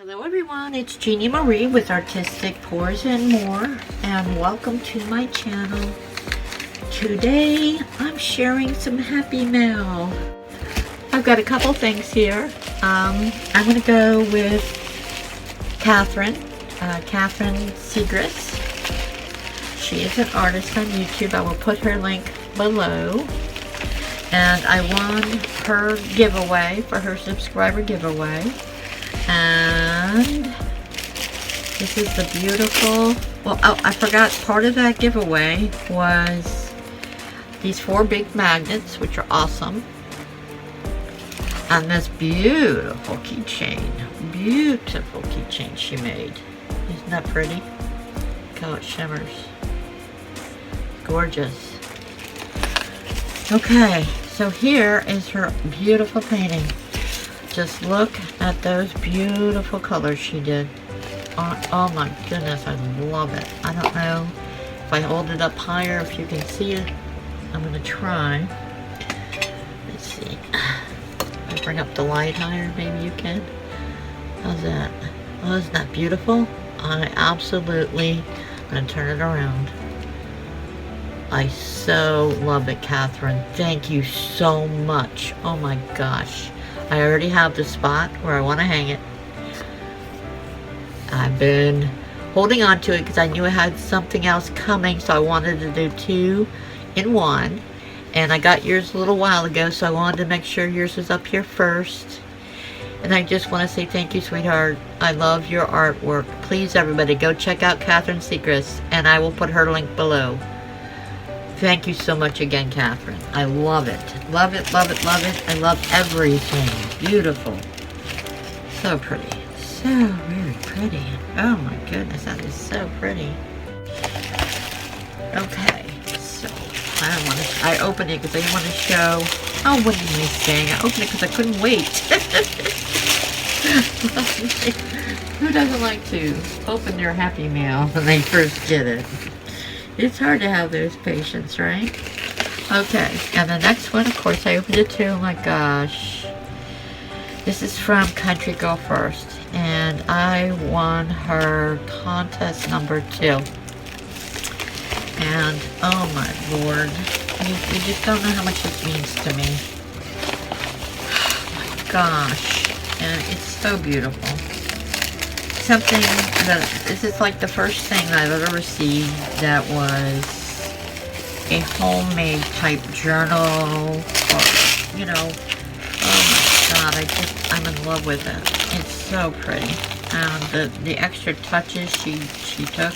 Hello everyone, it's Jeannie Marie with Artistic Pours and More, and welcome to my channel. Today I'm sharing some happy mail. I've got a couple things here. I'm going to go with Catherine Segrist. She is an artist on YouTube. I will put her link below. And I won her giveaway for her subscriber giveaway. And this is the beautiful, well, oh, I forgot, part of that giveaway was these 4 big magnets, which are awesome. And this beautiful keychain she made. Isn't that pretty? Look how it shimmers. Gorgeous. Okay, so here is her beautiful painting. Just look at those beautiful colors she did. Oh my goodness, I love it. I don't know if I hold it up higher, if you can see it. I'm going to try. Let's see. If I bring up the light higher, maybe you can. How's that? Oh, isn't that beautiful? I'm going to turn it around. I so love it, Catherine. Thank you so much. Oh my gosh. I already have the spot where I want to hang it. I've been holding on to it because I knew I had something else coming, so I wanted to do 2 in 1. And I got yours a little while ago, so I wanted to make sure yours was up here first. And I just want to say thank you, sweetheart. I love your artwork. Please, everybody, go check out Catherine Segrist, and I will put her link below. Thank you so much again, Catherine. I love it. Love it, love it, love it. I love everything. Beautiful. So pretty. So very pretty. Oh my goodness, that is so pretty. Okay, so I opened it because I didn't want to show. Oh, what am I saying? I opened it because I couldn't wait. Who doesn't like to open their happy mail when they first get it? It's hard to have those patience, right? Okay, and the next one, of course, I opened it too. Oh my gosh. This is from Country Girl First, and I won her contest number 2. And, oh my lord, you just don't know how much this means to me. Oh my gosh, and it's so beautiful. Something that, this is like the first thing I've ever received that was a homemade type journal, or, you know, oh my god, I'm in love with it. It's so pretty. The extra touches she took,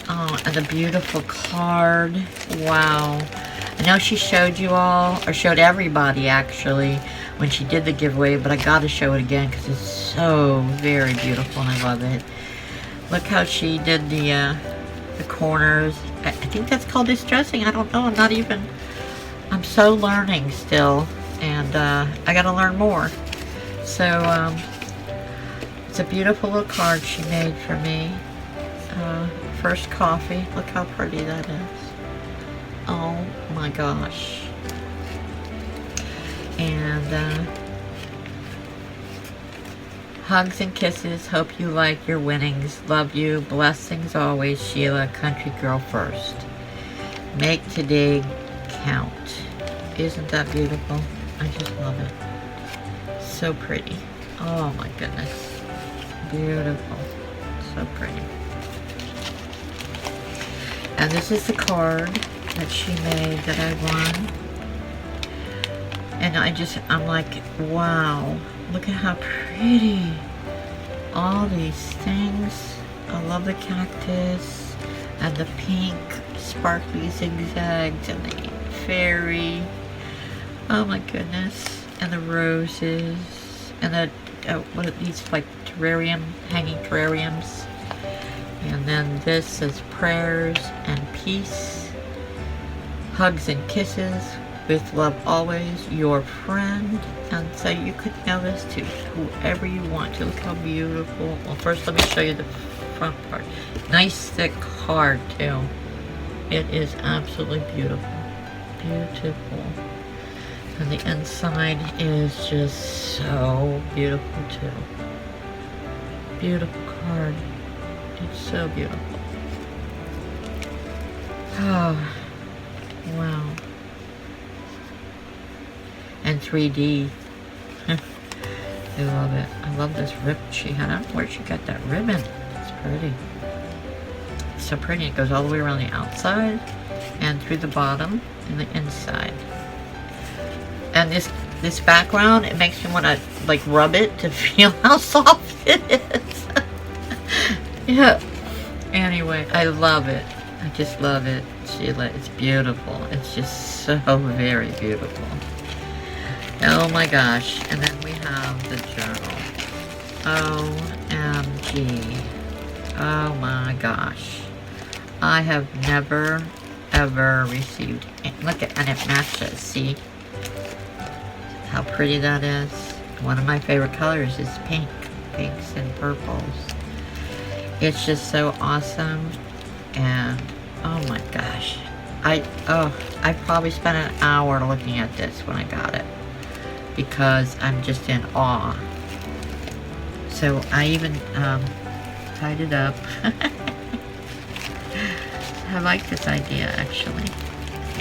oh, and the beautiful card, wow. I know she showed you all, or showed everybody actually, when she did the giveaway, but I gotta show it again because it's so very beautiful and I love it. Look how she did the corners. I think that's called distressing. I don't know. I'm so learning still, and I gotta learn more. So it's a beautiful little card she made for me. First coffee. Look how pretty that is. Oh my gosh. And hugs and kisses. Hope you like your winnings. Love you. Blessings always, Sheila. Country Girl First. Make today count. Isn't that beautiful? I just love it. So pretty. Oh my goodness. Beautiful. So pretty. And this is the card that she made that I won. And I'm like, wow, look at how pretty. All these things. I love the cactus and the pink sparkly zigzags and the fairy. Oh my goodness. And the roses. And the, what are these, like hanging terrariums. And then this says prayers and peace. Hugs and kisses. With love always, your friend. And so you could mail this to whoever you want to. Look how beautiful. Well, first let me show you the front part. Nice thick card too. It is absolutely beautiful. Beautiful. And the inside is just so beautiful too. beautiful card. It's so beautiful. Oh, wow. And 3D. I love it. I love this rip she had. I don't know where she got that ribbon. It's pretty. It's so pretty. It goes all the way around the outside and through the bottom and the inside. And this background, it makes me want to like rub it to feel how soft it is. Yeah. Anyway, I love it. I just love it, Sheila. It's beautiful. It's just so very beautiful. Oh my gosh. And then we have the journal. OMG. Oh my gosh. I have never ever received it. Look at, and it matches. See how pretty that is? One of my favorite colors is pink. Pinks and purples. It's just so awesome. And oh my gosh. I probably spent an hour looking at this when I got it, because I'm just in awe. So I even tied it up. I like this idea, actually.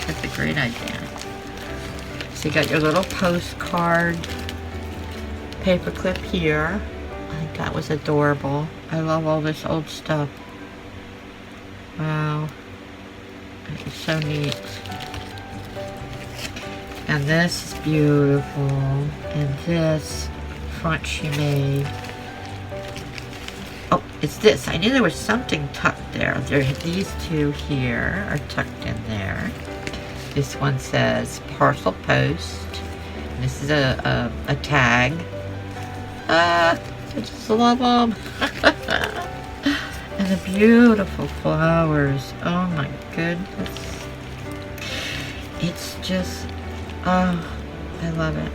That's a great idea. So you got your little postcard paper clip here. I think that was adorable. I love all this old stuff. Wow. It's so neat. And this is beautiful. And this front she made. Oh, it's this. I knew there was something tucked there. These two here are tucked in there. This one says parcel post. And this is a tag. I just love them. And the beautiful flowers. Oh my goodness. It's just, oh, I love it.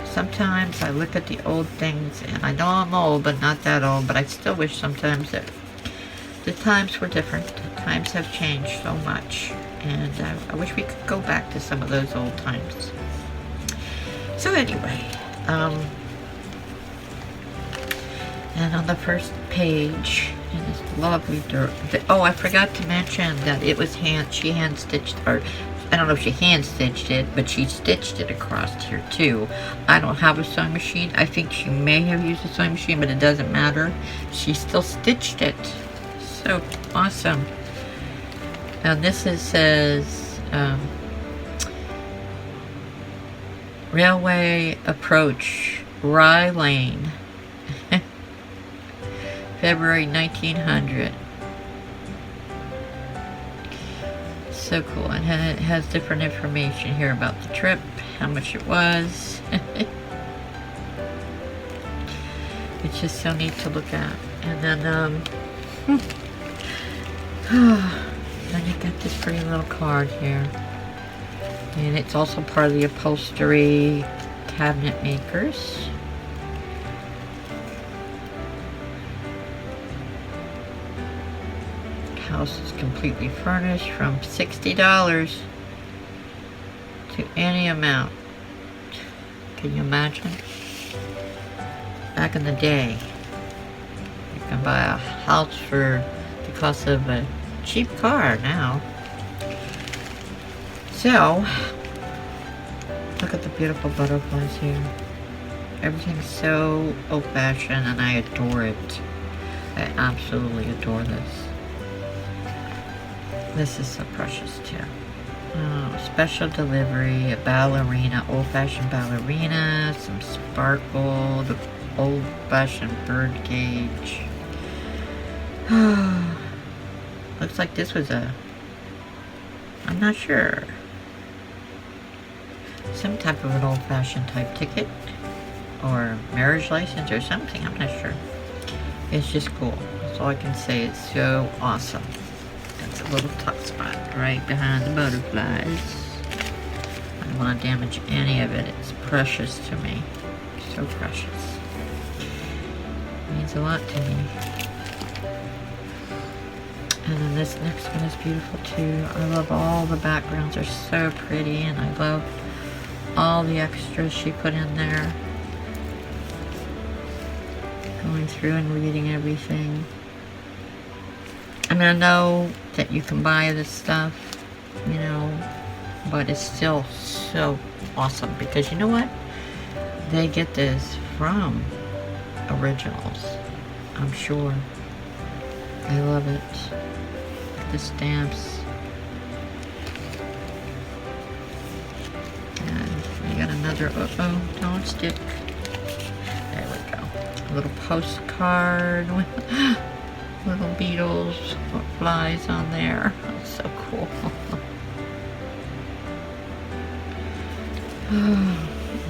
Sometimes I look at the old things, and I know I'm old, but not that old, but I still wish sometimes that the times were different. The times have changed so much, and I wish we could go back to some of those old times. So anyway, and on the first page, in this lovely oh, I forgot to mention that it was she hand stitched, or I don't know if she hand stitched it, but she stitched it across here too. I don't have a sewing machine. I think she may have used a sewing machine, but it doesn't matter. She still stitched it. So awesome. Now this says Railway Approach, Rye Lane, February 1900. So cool. And it has different information here about the trip, how much it was. It's just so neat to look at. And then then you got this pretty little card here. And it's also part of the upholstery cabinet makers. House is completely furnished from $60 to any amount. Can you imagine? Back in the day, you can buy a house for the cost of a cheap car now. So, look at the beautiful butterflies here. Everything's so old-fashioned, and I adore it. I absolutely adore this. This is so precious too. Oh, special delivery, a ballerina, old-fashioned ballerina, some sparkle, the old-fashioned bird cage. Looks like this was I'm not sure, some type of an old-fashioned type ticket or marriage license or something. I'm not sure. It's just cool. That's all I can say. It's so awesome. That's a little tuck spot right behind the butterflies. I don't want to damage any of it. It's precious to me. So precious. It means a lot to me. And then this next one is beautiful too. I love all the backgrounds. They're so pretty, and I love all the extras she put in there. going through and reading everything. And I know that you can buy this stuff, you know, but it's still so awesome because you know what? They get this from originals, I'm sure. I love it. The stamps. And we got another, uh-oh, don't stick. There we go. A little postcard with little beetles or flies on there. That's so cool.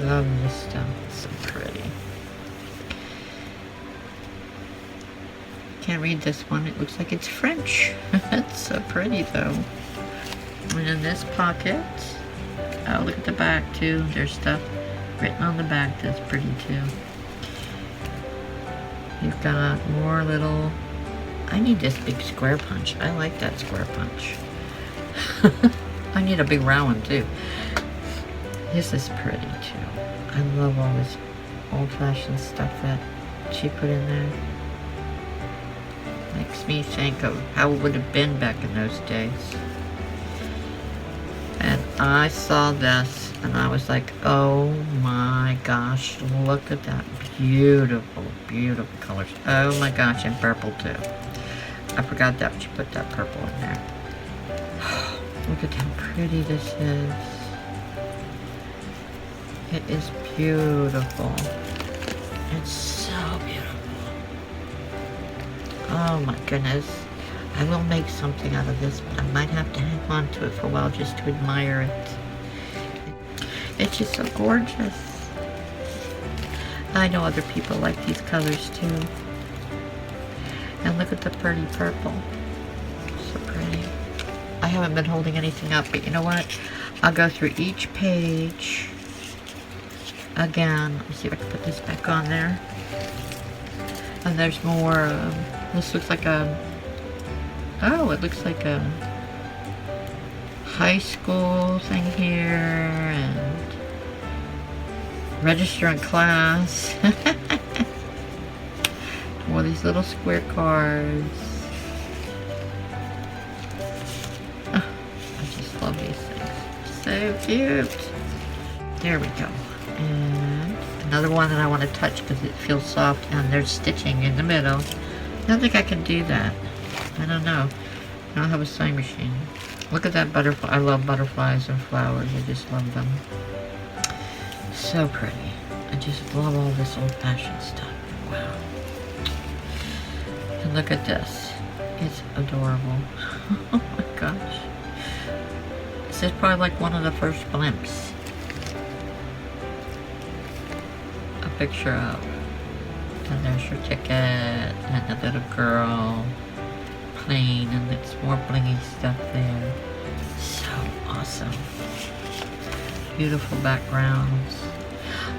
Love this stuff. It's so pretty. Can't read this one. It looks like it's French. It's so pretty though. And in this pocket, oh, look at the back too. There's stuff written on the back that's pretty too. You've got more little, I need this big square punch. I like that square punch. I need a big round one too. This is pretty too. I love all this old-fashioned stuff that she put in there. Makes me think of how it would have been back in those days. And I saw this and I was like, oh my gosh, look at that beautiful, beautiful colors. Oh my gosh, and purple too. I forgot that she put that purple in there. Look at how pretty this is. It is beautiful. It's so beautiful. Oh my goodness. I will make something out of this, but I might have to hang on to it for a while just to admire it. It's just so gorgeous. I know other people like these colors too. And look at the pretty purple. So pretty. I haven't been holding anything up, but you know what? I'll go through each page again. Let me see if I can put this back on there. And there's more. This looks like a, oh, it looks like a high school thing here, and register in class. All these little square cards. Oh, I just love these things. So cute. There we go. And another one that I want to touch because it feels soft, and there's stitching in the middle. I don't think I can do that. I don't know. I don't have a sewing machine. Look at that butterfly. I love butterflies and flowers. I just love them. So pretty. I just love all this old-fashioned stuff. Wow. And look at this. It's adorable. Oh my gosh. This is probably like one of the first blimps. A picture of. And there's your ticket, and a little girl playing, and it's more blingy stuff there. So awesome. Beautiful backgrounds.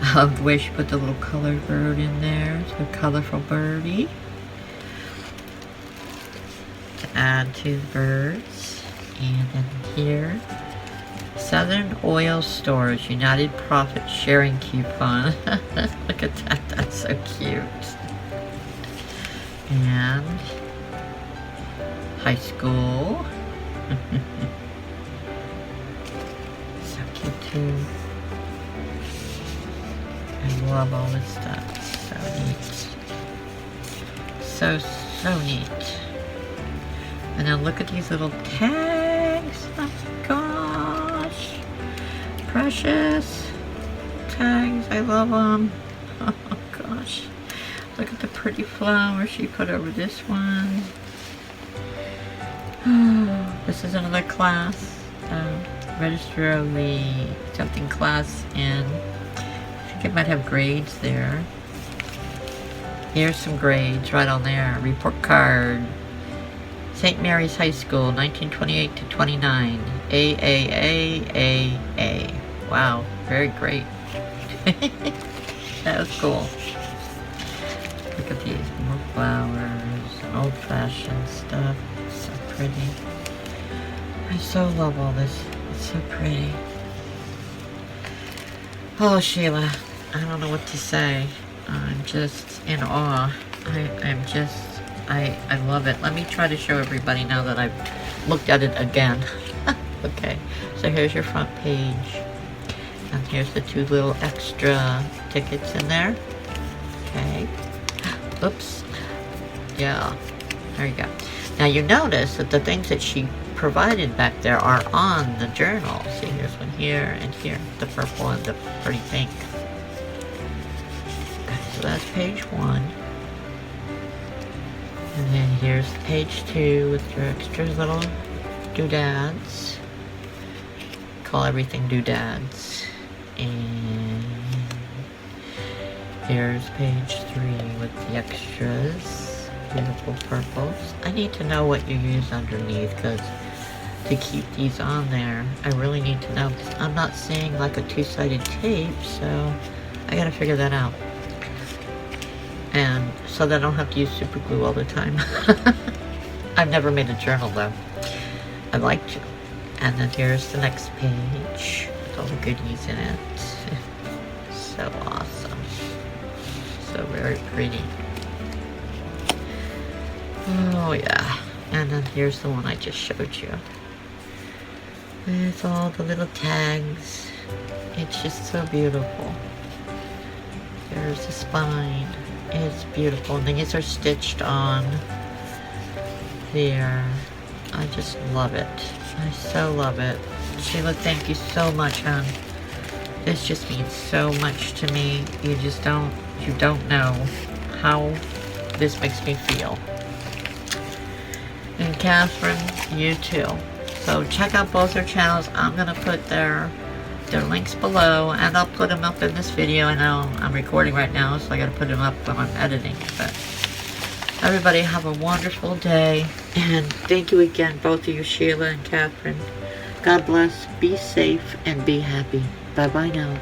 I love the way she put the little colored bird in there. It's a colorful birdie to add to the birds. And then here, Southern Oil Stores United Profit Sharing Coupon. Look at that, that's so cute. And high school. So cute too. I love all this stuff. So neat. So neat. And then look at these little tags. Oh my gosh. Precious tags. I love them. Oh gosh. Look at the pretty flower she put over this one. Oh, this is another class. Register of the something class in. I think it might have grades there. Here's some grades right on there. Report card. St. Mary's High School, 1928 to 29. AAAAA. Wow, very great. That was cool. Look at these, more flowers, old-fashioned stuff. So pretty. I so love all this. It's so pretty. Oh, Sheila, I don't know what to say. I'm just in awe. I love it. Let me try to show everybody now that I've looked at it again. Okay, so here's your front page. And here's the 2 little extra tickets in there. Okay. Oops. Yeah. There you go. Now you notice that the things that she provided back there are on the journal. See, here's one here and here. The purple and the pretty pink. Okay, so that's page 1. And then here's page 2 with your extra little doodads. Call everything doodads. And here's page 3 with the extras. Beautiful purples. I need to know what you use underneath, because to keep these on there, I really need to know, because I'm not seeing like a 2-sided tape, so I gotta figure that out. And so that I don't have to use super glue all the time. I've never made a journal though. I'd like to. And then here's the next page with all the goodies in it. So awesome. So very pretty. Oh yeah. And then here's the one I just showed you. With all the little tags. It's just so beautiful. There's the spine. It's beautiful. And these are stitched on there. I just love it. I so love it. Sheila, thank you so much, hon. This just means so much to me. You don't know how this makes me feel. And Catherine, you too. So check out both their channels. I'm gonna put their links below, and I'll put them up in this video. I know I'm recording right now, so I gotta put them up when I'm editing. But everybody have a wonderful day, and thank you again, both of you, Sheila and Catherine. God bless, be safe, and be happy. Bye-bye now.